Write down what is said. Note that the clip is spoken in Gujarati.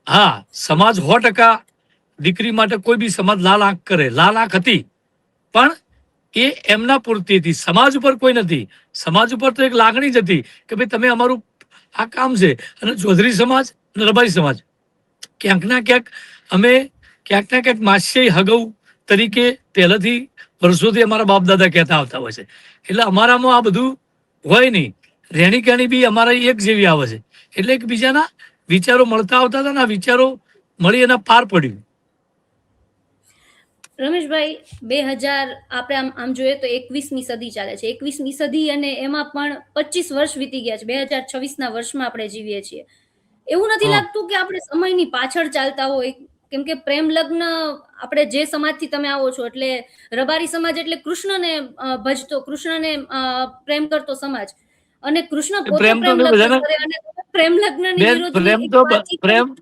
હા, સમાજ 100% દીકરી માટે કોઈ બી સમાજ લાલ આંખ કરે, લાલ આંખ હતી, પણ એ એમના પૂરતી હતી, સમાજ ઉપર કોઈ નથી. સમાજ ઉપર તો એક લાગણી જ હતી કે ભાઈ તમે અમારું આ કામ છે. અને ચૌધરી સમાજ અને રબારી સમાજ ક્યાંક ના ક્યાંક અમે ક્યાંક ના ક્યાંક માસ્ય હગૌ તરીકે પહેલાથી વર્ષોથી અમારા બાપ દાદા કહેતા આવતા હોય છે. એટલે અમારામાં આ બધું હોય નહીં. રહેણી કહેણી બી અમારા એક જેવી આવે છે. એટલે એકબીજાના વિચારો મળતા આવતા હતા ને આ વિચારો મળી એના પાર પડ્યું. રમેશભાઈ, 2000 આપણે આમ જોઈએ તો 21મી સદી ચાલે છે. 21મી સદી અને એમાં પણ 25 વર્ષ વીતી ગયા છે. 2026ના વર્ષમાં આપણે જીવીએ છીએ. એવું નથી હા. લાગતું કે આપણે સમયની પાછળ ચાલતા હોય? કેમ કે પ્રેમ લગ્ન, આપણે જે સમાજથી તમે આવો છો, એટલે રબારી સમાજ એટલે કૃષ્ણને ભજતો, કૃષ્ણને પ્રેમ કરતો સમાજ, અને કૃષ્ણ પોતે પ્રેમ તો પ્રેમ મેં લગ્ન બધાને કરે અને તમે પ્રેમ લગ્નની બેન વિરોધની પ્રેમ એક તો વાતચીત કરી પ્રેમ છે.